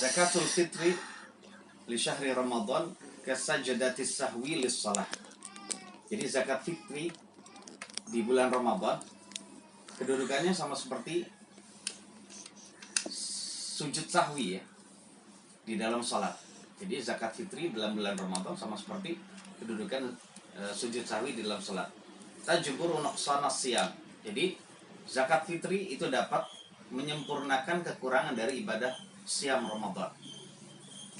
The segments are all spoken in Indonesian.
Zakatul fitri li syahri Ramadan kasajdatis sahwi lis shalah. Jadi zakat fitri di bulan Ramadan kedudukannya sama seperti sujud sahwi ya di dalam salat. Jadi zakat fitri dalam bulan Ramadan sama seperti kedudukan sujud sahwi di dalam salat. Tajburu nuqsanas siyam. Jadi zakat fitri itu dapat menyempurnakan kekurangan dari ibadah siam Ramadan.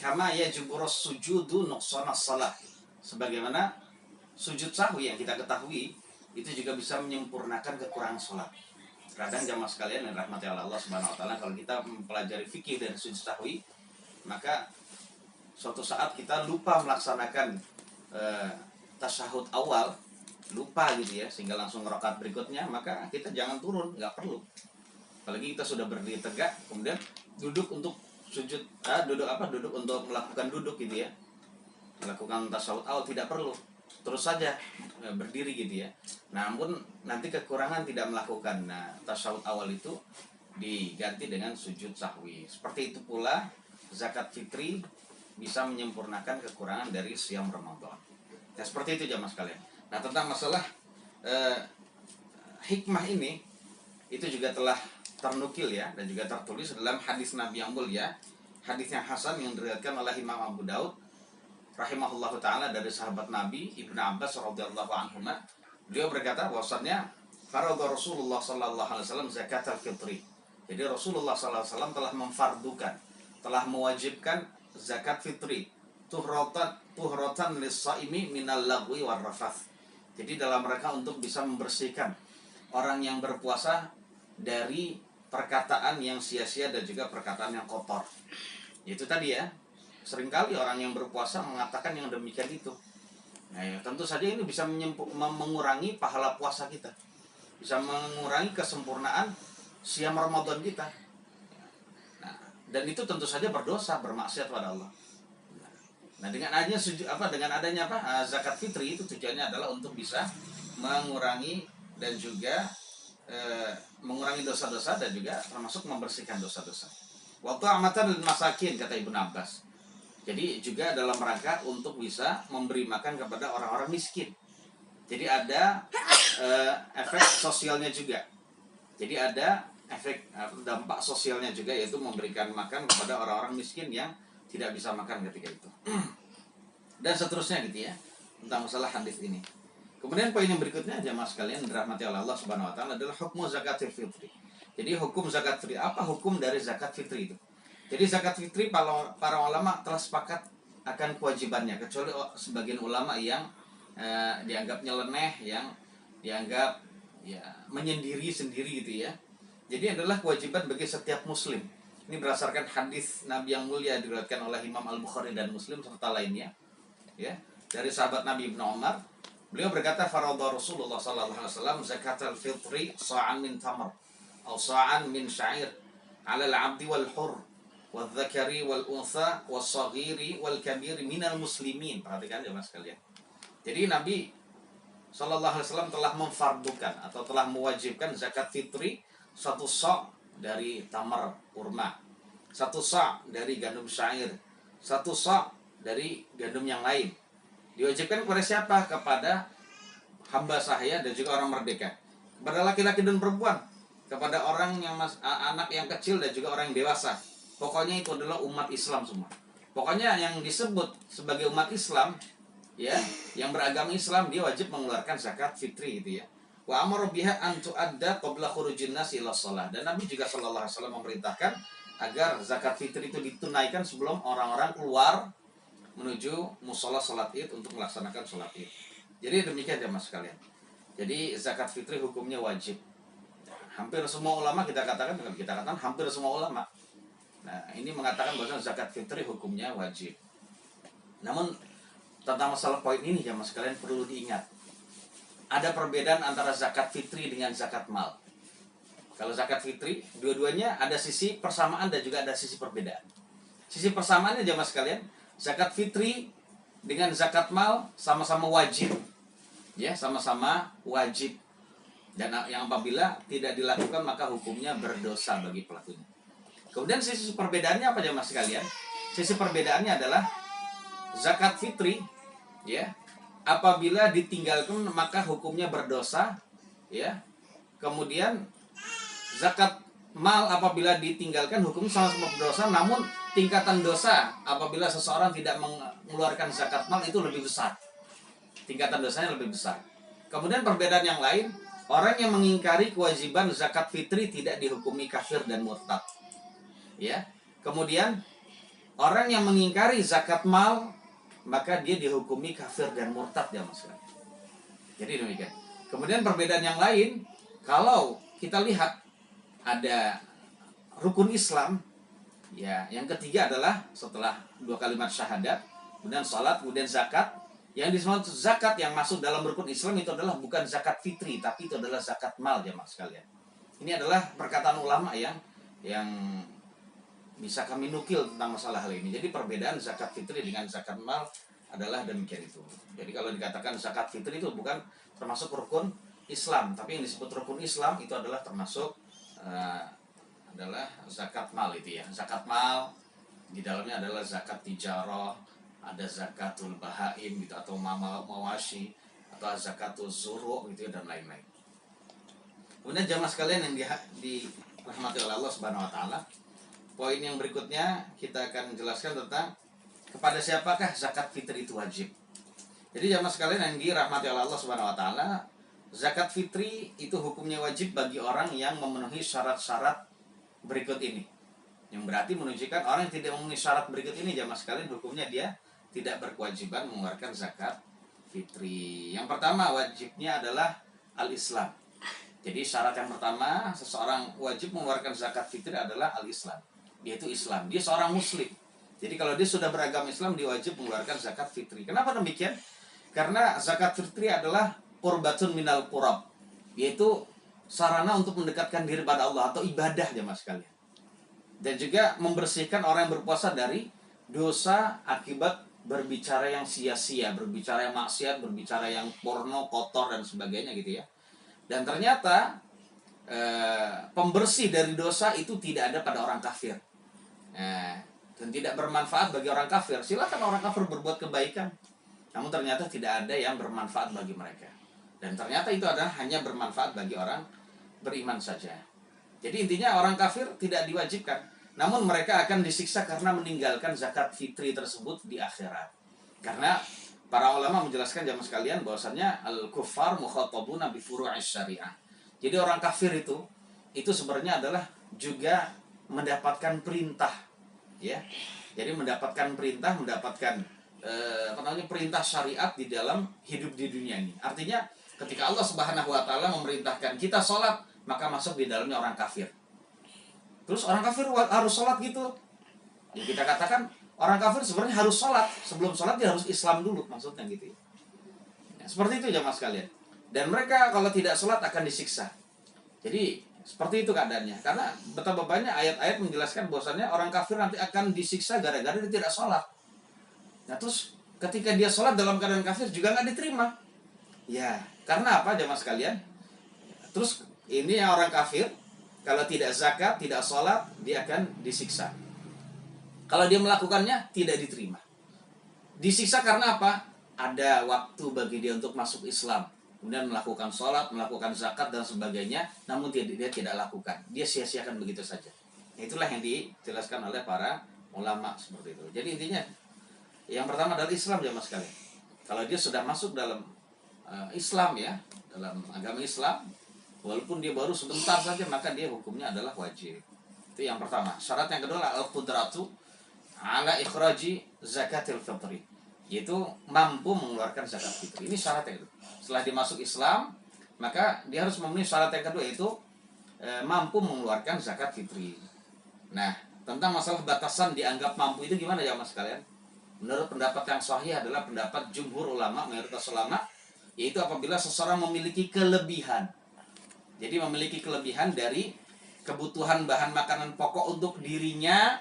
Kama yajburus sujudu nuqsanas salat. Sebagaimana sujud sahwi yang kita ketahui itu juga bisa menyempurnakan kekurangan salat. Kadang jamaah sekalian yang rahmati Allah Subhanahu wa taala, kalau kita mempelajari fikih dari sujud sahwi, maka suatu saat kita lupa melaksanakan tasyahud awal, lupa gitu ya, sehingga langsung rakaat berikutnya, maka kita jangan turun, nggak perlu. Apalagi kita sudah berdiri tegak, kemudian duduk untuk sujud, duduk untuk melakukan duduk gitu ya, melakukan tasyahud awal tidak perlu, terus saja berdiri gitu ya. Namun nanti kekurangan tidak melakukan. Nah, tasyahud awal itu diganti dengan sujud sahwi. Seperti itu pula zakat fitri bisa menyempurnakan kekurangan dari siam Ramadan. Ya, seperti itu jamaah sekalian. Nah, tentang masalah hikmah ini itu juga telah ternukil ya, dan juga tertulis dalam hadis Nabi yang mulia, hadis yang hasan yang diriwayatkan oleh Imam Abu Daud rahimahullahu taala dari sahabat Nabi Ibnu Abbas radhiyallahu anhu. Beliau berkata bahwasannya faradha Rasulullah sallallahu alaihi wasallam zakatul fitri. Jadi Rasulullah sallallahu alaihi wasallam telah memfardukan, telah mewajibkan zakat fitri, tuhratan lis-shaimi minal lagwi war rafath. Jadi dalam rangka untuk bisa membersihkan orang yang berpuasa dari perkataan yang sia-sia dan juga perkataan yang kotor. Itu tadi ya. Seringkali orang yang berpuasa mengatakan yang demikian itu. Nah, ya, tentu saja ini bisa mengurangi pahala puasa kita, bisa mengurangi kesempurnaan siam Ramadan kita. Nah, dan itu tentu saja berdosa, bermaksiat pada Allah. Nah, dengan adanya zakat fitri itu tujuannya adalah untuk bisa mengurangi dan juga mengurangi dosa-dosa dan juga termasuk membersihkan dosa-dosa. Waktu amatan lil masakin kata Ibnu Abbas. Jadi juga dalam rangka untuk bisa memberi makan kepada orang-orang miskin. Jadi ada efek sosialnya juga. Jadi ada efek dampak sosialnya juga, yaitu memberikan makan kepada orang-orang miskin yang tidak bisa makan ketika itu. Dan seterusnya gitu ya, tentang masalah hadis ini. Kemudian poin yang berikutnya jamaah sekalian dirahmati Allah Subhanahu wa taala adalah hukum zakatul fitri. Jadi hukum zakat fitri, apa hukum dari zakat fitri itu? Jadi zakat fitri para ulama telah sepakat akan kewajibannya, kecuali sebagian ulama yang dianggap nyeleneh, yang dianggap ya menyendiri sendiri gitu ya. Jadi adalah kewajiban bagi setiap muslim. Ini berdasarkan hadis Nabi yang mulia diriwayatkan oleh Imam Al-Bukhari dan Muslim serta lainnya. Ya, dari sahabat Nabi Ibnu Umar, beliau berkata faradha Rasulullah sallallahu alaihi wasallam zakatul fitri sa'an min tamr atau sa'an min sya'ir 'ala al-'abdi wal hurr wal-dzakari wal-untha was-saghiri wal-kabiri minal muslimin. Perhatikan jemaah sekalian. Jadi Nabi sallallahu alaihi wasallam telah memfardukan atau telah mewajibkan zakat fitri 1 sa' dari tamar kurma, 1 sa' dari gandum syair, 1 sa' dari gandum yang lain. Diwajibkan kepada siapa? Kepada hamba sahaya dan juga orang merdeka, kepada laki-laki dan perempuan, kepada orang yang anak yang kecil dan juga orang yang dewasa. Pokoknya itu adalah umat Islam semua. Pokoknya yang disebut sebagai umat Islam ya, yang beragama Islam, dia wajib mengeluarkan zakat fitri gitu ya. Wa amara biha an tu'adda qabla khurujin nas ila shalah. Dan Nabi juga sallallahu alaihi wasallam memerintahkan agar zakat fitri itu ditunaikan sebelum orang-orang keluar menuju mushola salat Id untuk melaksanakan salat Id. Jadi demikian jemaah sekalian. Jadi zakat fitri hukumnya wajib. Hampir semua ulama kita katakan hampir semua ulama. Nah, ini mengatakan bahwa zakat fitri hukumnya wajib. Namun tentang masalah poin ini jemaah sekalian perlu diingat, ada perbedaan antara zakat fitri dengan zakat mal. Kalau zakat fitri, dua-duanya ada sisi persamaan dan juga ada sisi perbedaan. Sisi persamaannya jemaah sekalian, zakat fitri dengan zakat mal sama-sama wajib. Ya, sama-sama wajib. Dan yang apabila tidak dilakukan maka hukumnya berdosa bagi pelakunya. Kemudian sisi perbedaannya apa jemaah sekalian? Sisi perbedaannya adalah zakat fitri, ya, apabila ditinggalkan maka hukumnya berdosa, ya. Kemudian zakat mal apabila ditinggalkan hukumnya sama-sama berdosa, namun tingkatan dosa apabila seseorang tidak mengeluarkan zakat mal itu lebih besar. Tingkatan dosanya lebih besar. Kemudian perbedaan yang lain, orang yang mengingkari kewajiban zakat fitri tidak dihukumi kafir dan murtad. Ya. Kemudian orang yang mengingkari zakat mal maka dia dihukumi kafir dan murtad, ya Mas. Jadi demikian. Kemudian perbedaan yang lain, kalau kita lihat ada rukun Islam, ya, yang ketiga adalah setelah 2 kalimat syahadat, kemudian salat, kemudian zakat. Yang disebut zakat yang masuk dalam rukun Islam itu adalah bukan zakat fitri, tapi itu adalah zakat mal, jemaah sekalian. Ini adalah perkataan ulama yang bisa kami nukil tentang masalah hal ini. Jadi perbedaan zakat fitri dengan zakat mal adalah demikian itu. Jadi kalau dikatakan zakat fitri itu bukan termasuk rukun Islam, tapi yang disebut rukun Islam itu adalah termasuk adalah zakat mal itu, ya. Zakat mal di dalamnya adalah zakat tijarah, ada zakatul bahaim gitu, atau mawashi, atau zakatul zuru gitu, dan lain-lain. Kemudian jamaah sekalian yang dirahmati oleh Allah Subhanahu wa taala, poin yang berikutnya kita akan jelaskan tentang kepada siapakah zakat fitri itu wajib. Jadi jamaah sekalian yang dirahmati oleh Allah Subhanahu wa taala, zakat fitri itu hukumnya wajib bagi orang yang memenuhi syarat-syarat berikut ini. Yang berarti menunjukkan orang yang tidak memenuhi syarat berikut ini, jamaah sekalian, hukumnya dia tidak berkewajiban mengeluarkan zakat fitri. Yang pertama wajibnya adalah al-Islam. Jadi syarat yang pertama seseorang wajib mengeluarkan zakat fitri adalah al-Islam. Dia itu Islam, dia seorang muslim. Jadi kalau dia sudah beragama Islam, dia wajib mengeluarkan zakat fitri. Kenapa demikian? Karena zakat fitri adalah qurbatun minal qurab, yaitu sarana untuk mendekatkan diri pada Allah atau ibadah, jemaah sekalian. Dan juga membersihkan orang yang berpuasa dari dosa akibat berbicara yang sia-sia, berbicara yang maksiat, berbicara yang porno, kotor, dan sebagainya gitu, ya. Dan ternyata pembersih dari dosa itu tidak ada pada orang kafir. Dan tidak bermanfaat bagi orang kafir. Silakan orang kafir berbuat kebaikan, namun ternyata tidak ada yang bermanfaat bagi mereka. Dan ternyata itu adalah hanya bermanfaat bagi orang beriman saja. Jadi intinya orang kafir tidak diwajibkan, namun mereka akan disiksa karena meninggalkan zakat fitri tersebut di akhirat. Karena para ulama menjelaskan jamaah sekalian bahwasannya al-kuffar mukhatabuna bi furu'is syariah. Jadi orang kafir itu sebenarnya adalah juga mendapatkan perintah, ya. Jadi mendapatkan perintah, mendapatkan perintah syariat di dalam hidup di dunia ini. Artinya ketika Allah Subhanahu wa taala memerintahkan kita sholat, maka masuk di dalamnya orang kafir. Terus orang kafir harus sholat gitu. Ya, kita katakan orang kafir sebenarnya harus sholat. Sebelum sholat dia harus Islam dulu, maksudnya gitu, ya. Ya, seperti itu jamaah sekalian. Dan mereka kalau tidak sholat akan disiksa. Jadi seperti itu keadaannya. Karena betapa banyak ayat-ayat menjelaskan bahwasannya orang kafir nanti akan disiksa gara-gara dia tidak sholat. Nah terus ketika dia sholat dalam keadaan kafir juga nggak diterima. Ya, karena apa jamaah sekalian? Terus ini yang orang kafir, kalau tidak zakat, tidak sholat, dia akan disiksa. Kalau dia melakukannya, tidak diterima. Disiksa karena apa? Ada waktu bagi dia untuk masuk Islam, kemudian melakukan sholat, melakukan zakat, dan sebagainya, namun dia tidak lakukan. Dia sia-siakan begitu saja. Itulah yang dijelaskan oleh para ulama seperti itu. Jadi intinya, yang pertama adalah Islam, jamaah sekalian. Kalau dia sudah masuk dalam Islam, ya, dalam agama Islam, walaupun dia baru sebentar saja, maka dia hukumnya adalah wajib. Itu yang pertama. Syarat yang kedua adalah al-qudratu ala ikhraji zakatil fitri, yaitu mampu mengeluarkan zakat fitri. Ini syaratnya itu. Setelah dimasuk Islam, maka dia harus memenuhi syarat yang kedua, yaitu mampu mengeluarkan zakat fitri. Nah, tentang masalah batasan dianggap mampu itu gimana ya mas sekalian? Menurut pendapat yang sahih adalah pendapat jumhur ulama, mayoritas ulama, yaitu apabila seseorang memiliki kelebihan. Jadi memiliki kelebihan dari kebutuhan bahan makanan pokok untuk dirinya,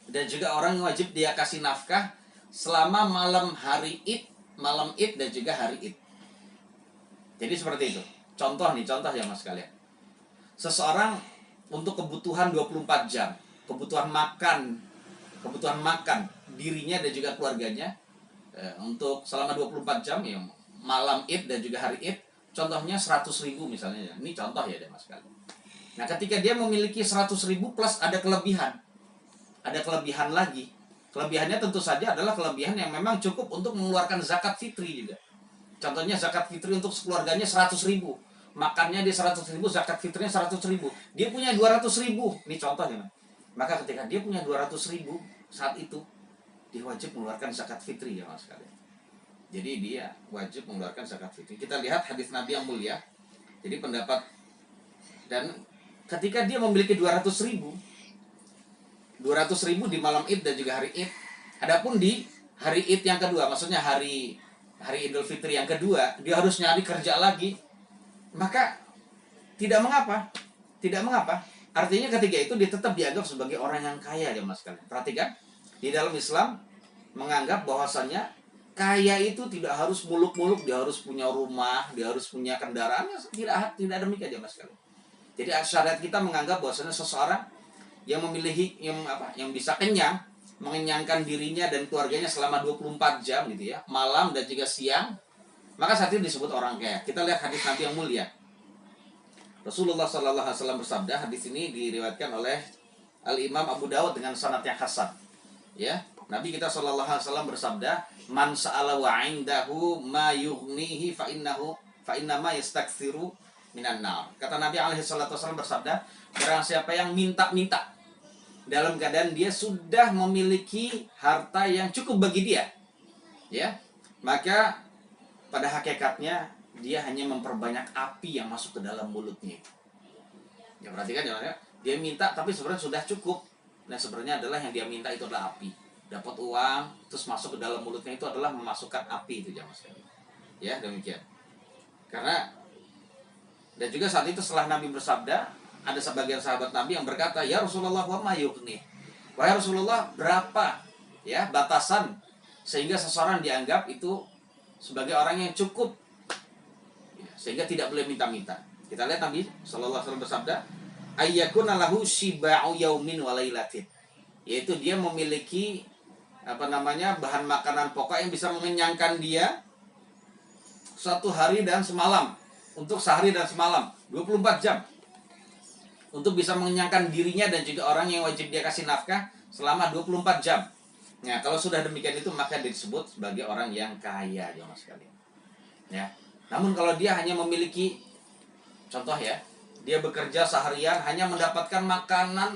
dan juga orang yang wajib dia kasih nafkah selama malam Id dan juga hari Id. Jadi seperti itu. Contoh ya mas sekalian. Seseorang untuk kebutuhan 24 jam. kebutuhan makan dirinya dan juga keluarganya untuk selama 24 jam ya, malam Id dan juga hari Id, contohnya 100.000 misalnya. Ini contoh ya Mas sekali. Nah, ketika dia memiliki 100.000 plus ada kelebihan. Ada kelebihan lagi. Kelebihannya tentu saja adalah kelebihan yang memang cukup untuk mengeluarkan zakat fitri juga. Contohnya zakat fitri untuk keluarganya 100.000. Makannya di 100.000, zakat fitrinya 100.000. Dia punya 200.000. Ini contohnya. Maka ketika dia punya 200.000 saat itu, dia wajib mengeluarkan zakat fitri ya Mas sekalian. Jadi dia wajib mengeluarkan zakat fitri. Kita lihat hadis Nabi yang mulia. Jadi pendapat, dan ketika dia memiliki 200.000 di malam Id dan juga hari Id. Adapun di hari Id yang kedua, maksudnya hari Idul Fitri yang kedua, dia harus nyari kerja lagi. Maka tidak mengapa. Tidak mengapa. Artinya ketika itu dia tetap dianggap sebagai orang yang kaya ya Mas kalian. Perhatikan, di dalam Islam menganggap bahwasannya kaya itu tidak harus muluk-muluk, dia harus punya rumah, dia harus punya kendaraan. Tidak demikian ya Mas kalian. Jadi syariat kita menganggap bahwasanya seseorang yang memiliki yang bisa mengenyangkan dirinya dan keluarganya selama 24 jam gitu ya, malam dan juga siang, maka saat itu disebut orang kaya. Kita lihat hadis Nabi yang mulia. Rasulullah Sallallahu Alaihi Wasallam bersabda, hadis ini diriwayatkan oleh Al Imam Abu Dawud dengan sanad yang hasan. Ya, Nabi kita Sallallahu Alaihi Wasallam bersabda, "Man sa'ala wa 'indahu ma yughnihi fa innama yastaksiru minan nar." Kata Nabi alaihi salatu wasallam bersabda, barang siapa yang minta-minta dalam keadaan dia sudah memiliki harta yang cukup bagi dia, ya, maka pada hakikatnya dia hanya memperbanyak api yang masuk ke dalam mulutnya. Ya perhatikan ya, dia minta tapi sebenarnya sudah cukup. Nah sebenarnya adalah yang dia minta itu adalah api. Dapat uang terus masuk ke dalam mulutnya itu adalah memasukkan api itu jamaah sekalian. Ya demikian. Karena dan juga saat itu setelah Nabi bersabda, ada sebagian sahabat Nabi yang berkata, "Ya Rasulullah, wa ma yughni?" Wahai Rasulullah, berapa ya batasan sehingga seseorang dianggap itu sebagai orang yang cukup ya, sehingga tidak boleh minta-minta. Kita lihat Nabi sallallahu alaihi wasallam bersabda, "Ayyakuna lahu shiba'u yaumin wa lailatin." Yaitu dia memiliki bahan makanan pokok yang bisa mengenyangkan dia satu hari dan semalam. Untuk sehari dan semalam 24 jam untuk bisa mengenyangkan dirinya dan juga orang yang wajib dia kasih nafkah selama 24 jam. Nah kalau sudah demikian itu maka disebut sebagai orang yang kaya ya Mas sekalian. Ya. Namun kalau dia hanya memiliki, contoh ya, dia bekerja seharian hanya mendapatkan makanan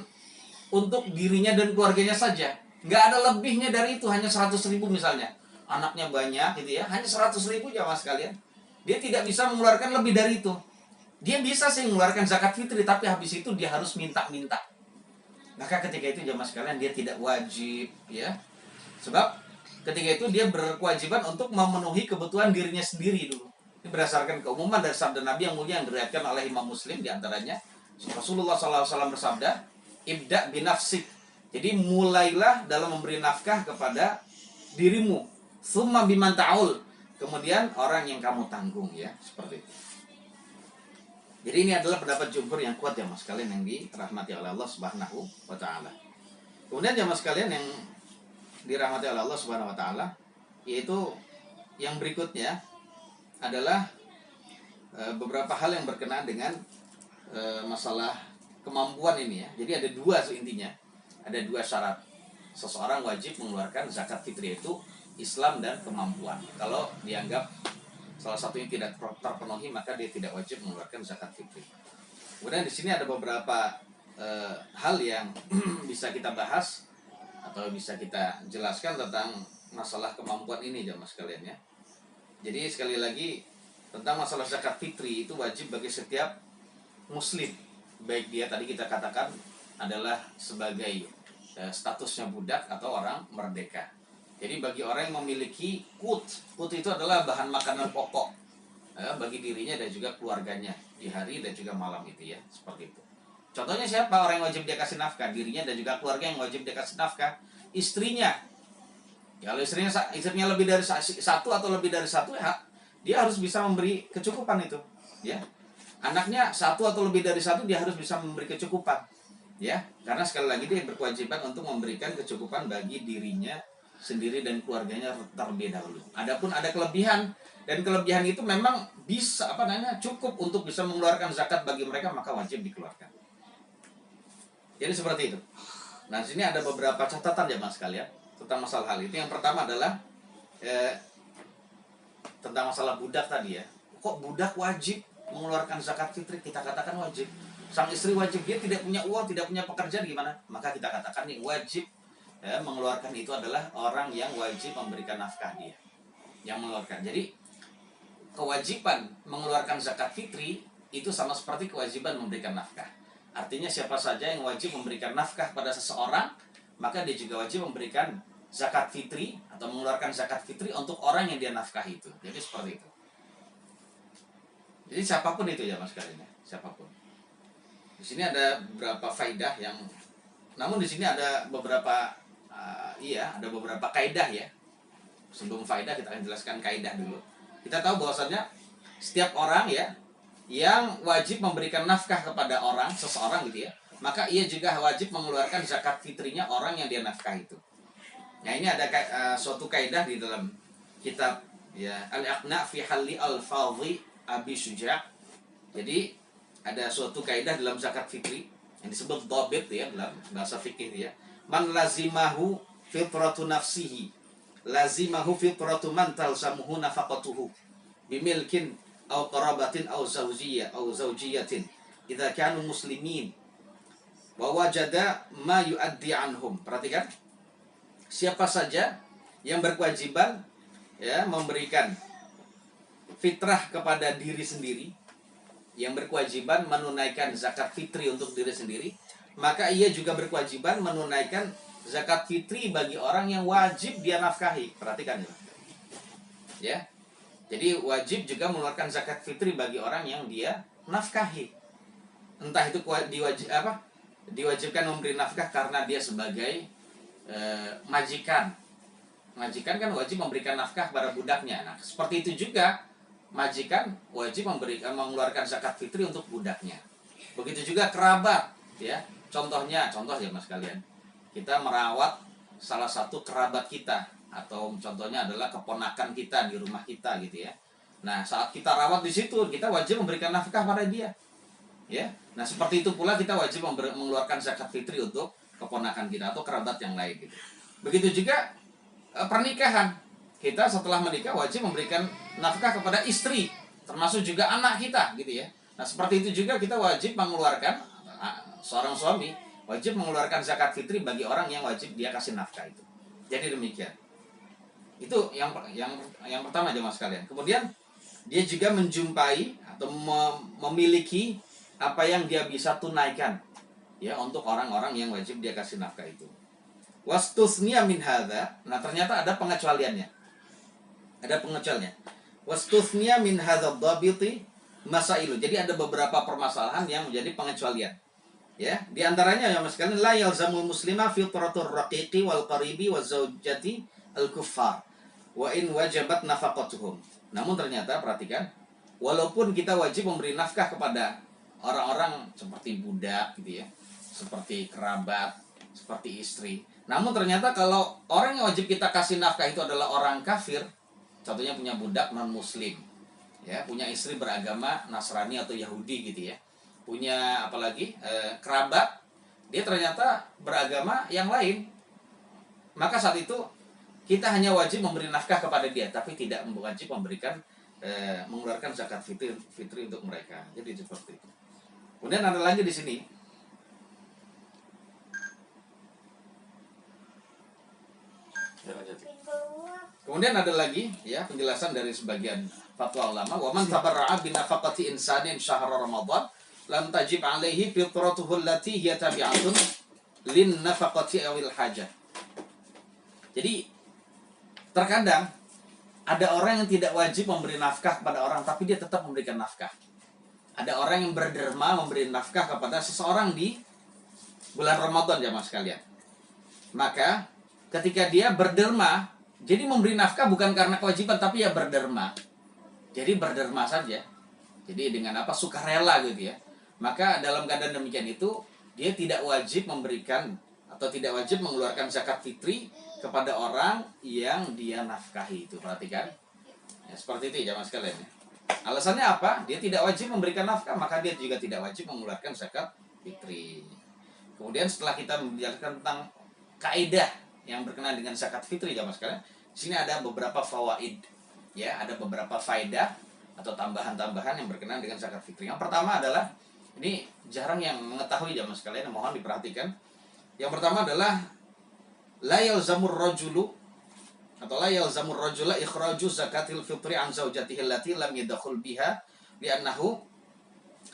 untuk dirinya dan keluarganya saja, nggak ada lebihnya dari itu, hanya 100.000 misalnya, anaknya banyak gitu ya, hanya 100.000 ya Mas sekalian. Dia tidak bisa mengeluarkan lebih dari itu. Dia bisa sih mengeluarkan zakat fitri, tapi habis itu dia harus minta-minta. Maka ketika itu jamaah sekalian dia tidak wajib ya. Sebab ketika itu dia berkewajiban untuk memenuhi kebutuhan dirinya sendiri dulu. Ini berdasarkan keumuman dari sabda Nabi yang mulia yang diriwayatkan oleh Imam Muslim, di antaranya Rasulullah SAW bersabda, "Ibda binafsik." Jadi mulailah dalam memberi nafkah kepada dirimu. Tsumma biman ta'ul. Kemudian orang yang kamu tanggung ya, seperti itu. Jadi ini adalah pendapat jumhur yang kuat ya Mas sekalian, yang dirahmati oleh Allah Subhanahu wa taala. Kemudian ya Mas sekalian yang dirahmati oleh Allah Subhanahu wa taala, yaitu yang berikutnya adalah beberapa hal yang berkenaan dengan masalah kemampuan ini ya. Jadi ada dua intinya. Ada dua syarat. Seseorang wajib mengeluarkan zakat fitri, itu Islam dan kemampuan. Kalau dianggap salah satunya tidak terpenuhi, maka dia tidak wajib mengeluarkan zakat fitri. Kemudian di sini ada beberapa hal yang bisa kita bahas atau bisa kita jelaskan tentang masalah kemampuan ini jamaah sekalian ya. Jadi sekali lagi tentang masalah zakat fitri itu wajib bagi setiap muslim, baik dia tadi kita katakan adalah sebagai statusnya budak atau orang merdeka. Jadi bagi orang yang memiliki kut itu adalah bahan makanan pokok bagi dirinya dan juga keluarganya di hari dan juga malam itu ya, seperti itu. Contohnya siapa orang yang wajib dia kasih nafkah? Dirinya dan juga keluarga yang wajib dia kasih nafkah. Istrinya. Kalau istrinya lebih dari satu atau lebih dari satu ya, dia harus bisa memberi kecukupan itu, ya. Anaknya satu atau lebih dari satu, dia harus bisa memberi kecukupan. Ya, karena sekali lagi dia berkewajiban untuk memberikan kecukupan bagi dirinya sendiri dan keluarganya terlebih dahulu. Adapun ada kelebihan, dan kelebihan itu memang bisa cukup untuk bisa mengeluarkan zakat bagi mereka, maka wajib dikeluarkan. Jadi seperti itu. Nah, di sini ada beberapa catatan ya Mas sekalian tentang masalah hal itu. Yang pertama adalah tentang masalah budak tadi ya. Kok budak wajib mengeluarkan zakat fitri? Kita katakan wajib. Sang istri wajib, dia tidak punya uang, tidak punya pekerjaan, gimana? Maka kita katakan nih wajib mengeluarkan itu adalah orang yang wajib memberikan nafkah dia, yang mengeluarkan. Jadi kewajiban mengeluarkan zakat fitri itu sama seperti kewajiban memberikan nafkah. Artinya siapa saja yang wajib memberikan nafkah pada seseorang, maka dia juga wajib memberikan zakat fitri atau mengeluarkan zakat fitri untuk orang yang dia nafkahi itu. Jadi seperti itu. Jadi siapapun itu ya Mas kalian, siapapun. Di sini ada beberapa faidah yang, namun di sini ada beberapa ada beberapa kaidah ya. Sebelum faidah kita akan jelaskan kaidah dulu. Kita tahu bahwasanya setiap orang ya yang wajib memberikan nafkah kepada seseorang gitu ya, maka ia juga wajib mengeluarkan zakat fitrinya orang yang dia nafkah itu. Nah, ini ada suatu kaidah di dalam kitab ya Al-Iqna fi Halli Al-Fadhi Abi Syuja'. Jadi ada suatu kaidah dalam zakat fitri yang disebut dhabit ya dalam bahasa fikih ya. Man lazimahu fitratu nafsihi lazimahu fitratu man talzamuhu nafaqatuhu bimilkin aw qarabatin aw zawjiyatin idza kanu muslimin wa wajada ma yuaddi anhum. Perhatikan, siapa saja yang berkewajiban ya memberikan fitrah kepada diri sendiri, yang berkewajiban menunaikan zakat fitri untuk diri sendiri, maka ia juga berkewajiban menunaikan zakat fitri bagi orang yang wajib dia nafkahi. Perhatikan ya. Jadi wajib juga mengeluarkan zakat fitri bagi orang yang dia nafkahi. Entah itu diwajibkan memberi nafkah karena dia sebagai majikan. Majikan kan wajib memberikan nafkah pada budaknya. Nah, seperti itu juga majikan wajib mengeluarkan zakat fitri untuk budaknya. Begitu juga kerabat ya. Contoh ya Mas kalian. Kita merawat salah satu kerabat kita, atau contohnya adalah keponakan kita di rumah kita gitu ya. Nah, saat kita rawat di situ, kita wajib memberikan nafkah pada dia. Ya. Nah, seperti itu pula kita wajib mengeluarkan zakat fitri untuk keponakan kita atau kerabat yang lain gitu. Begitu juga pernikahan. Kita setelah menikah wajib memberikan nafkah kepada istri, termasuk juga anak kita gitu ya. Nah, seperti itu juga kita wajib mengeluarkan, seorang suami wajib mengeluarkan zakat fitri bagi orang yang wajib dia kasih nafkah itu. Jadi demikian. Itu yang pertama aja Mas kalian. Kemudian dia juga menjumpai atau memiliki apa yang dia bisa tunaikan ya untuk orang-orang yang wajib dia kasih nafkah itu. Wastusnya min hadza. Nah, ternyata ada pengecualiannya. Ada pengecualiannya. Wastusnya min hadza dhabiti masailu. Jadi ada beberapa permasalahan yang menjadi pengecualian. Ya, di antaranya ya Mas kalian, la yalzamul muslima fitratur raqiqi wal qaribi waz zaujati al kuffar wa in wajabat nafaqatuhum. Namun ternyata perhatikan, walaupun kita wajib memberi nafkah kepada orang-orang seperti budak gitu ya, seperti kerabat, seperti istri. Namun ternyata kalau orang yang wajib kita kasih nafkah itu adalah orang kafir, contohnya punya budak non muslim, ya, punya istri beragama Nasrani atau Yahudi gitu ya, punya apalagi kerabat, dia ternyata beragama yang lain, maka saat itu kita hanya wajib memberi nafkah kepada dia, tapi tidak wajib memberikan mengeluarkan zakat fitri untuk mereka. Jadi seperti itu. Kemudian ada lagi di sini. Kemudian ada lagi ya penjelasan dari sebagian fatwa ulama, wa man tabarra'a bi nafaqati insanin syahra ramadan lam tajib alaihi fitratuhu allati hiya tabi'atun lin nafaqati awil hajah. Jadi terkadang ada orang yang tidak wajib memberi nafkah kepada orang, tapi dia tetap memberikan nafkah. Ada orang yang berderma memberi nafkah kepada seseorang di bulan Ramadan jamaah sekalian. Maka ketika dia berderma, jadi memberi nafkah bukan karena kewajiban, tapi ya berderma. Jadi berderma saja. Jadi dengan sukarela gitu ya. Maka dalam keadaan demikian itu dia tidak wajib memberikan atau tidak wajib mengeluarkan zakat fitri kepada orang yang dia nafkahi. Itu perhatikan ya, seperti itu ya jamaah sekalian ya. Alasannya apa? Dia tidak wajib memberikan nafkah, maka dia juga tidak wajib mengeluarkan zakat fitri. Kemudian setelah kita membicarakan tentang kaidah yang berkenaan dengan zakat fitri jamaah sekalian, di sini ada beberapa fawaid ya, ada beberapa faedah atau tambahan-tambahan yang berkenaan dengan zakat fitri. Yang pertama adalah, ini jarang yang mengetahui jamaah sekalian, mohon diperhatikan. Yang pertama adalah la yalzamur rajulu atau la yalzamur rajula ikhraju zakatil fitri an zaujatihi allati lam yadkhul biha li'annahu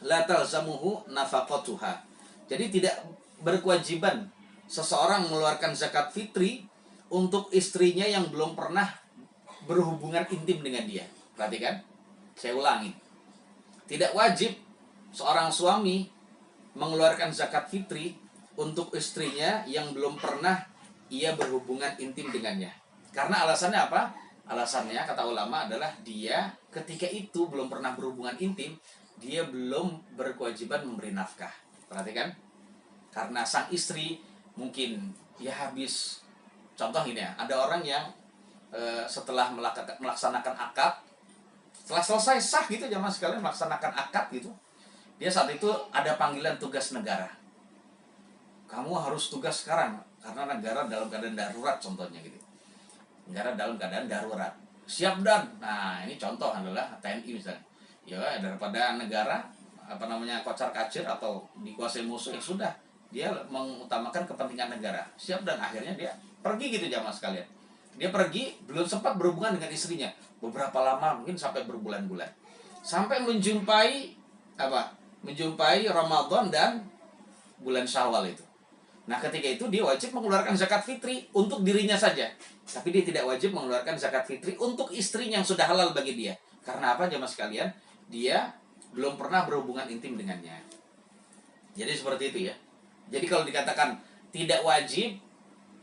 la talzamuhu nafaqatuha. Jadi tidak berkewajiban seseorang mengeluarkan zakat fitri untuk istrinya yang belum pernah berhubungan intim dengan dia. Perhatikan, saya ulangi. Tidak wajib seorang suami mengeluarkan zakat fitri untuk istrinya yang belum pernah ia berhubungan intim dengannya. Karena alasannya apa? Alasannya kata ulama adalah dia ketika itu belum pernah berhubungan intim, dia belum berkewajiban memberi nafkah. Perhatikan, karena sang istri mungkin ya habis, contoh ini ya, ada orang yang setelah melaksanakan akad, setelah selesai sah gitu jamaah sekalian melaksanakan akad gitu, dia saat itu ada panggilan tugas negara. Kamu harus tugas sekarang karena negara dalam keadaan darurat contohnya gitu. Negara dalam keadaan darurat. Siap dan. Nah, ini contoh adalah TNI misalnya. Ya, daripada negara kocar-kacir atau dikuasai musuh, ya sudah. Dia mengutamakan kepentingan negara. Siap dan akhirnya dia pergi gitu jamaah sekalian. Dia pergi belum sempat berhubungan dengan istrinya. Beberapa lama, mungkin sampai berbulan-bulan. Sampai menjumpai apa? Menjumpai Ramadan dan bulan Syawal itu. Nah, ketika itu dia wajib mengeluarkan zakat fitri untuk dirinya saja. Tapi dia tidak wajib mengeluarkan zakat fitri untuk istrinya yang sudah halal bagi dia. Karena apa jamaah sekalian? Dia belum pernah berhubungan intim dengannya. Jadi seperti itu ya. Jadi kalau dikatakan tidak wajib,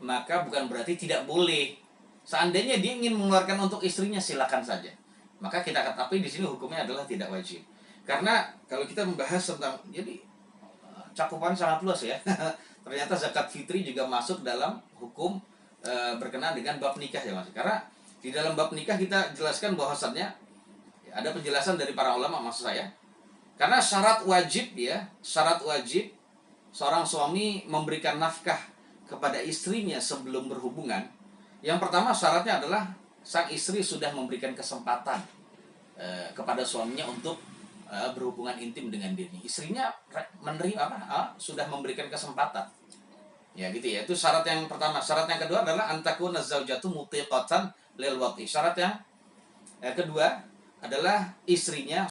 maka bukan berarti tidak boleh. Seandainya dia ingin mengeluarkan untuk istrinya, silakan saja. Maka kita katakan di sini hukumnya adalah tidak wajib. Karena kalau kita membahas tentang, jadi cakupan sangat luas ya. Ternyata zakat fitri juga masuk dalam hukum berkenaan dengan bab nikah ya Mas. Karena di dalam bab nikah kita jelaskan bahwasannya ada penjelasan dari para ulama maksud saya. Karena syarat wajib seorang suami memberikan nafkah kepada istrinya sebelum berhubungan. Yang pertama syaratnya adalah sang istri sudah memberikan kesempatan kepada suaminya untuk berhubungan intim dengan diri. Istrinya menerima sudah memberikan kesempatan. Ya gitu ya. Itu syarat yang pertama. Syarat yang kedua adalah antakuna zaujatu mutiqatan lil wati. Syarat yang kedua adalah istrinya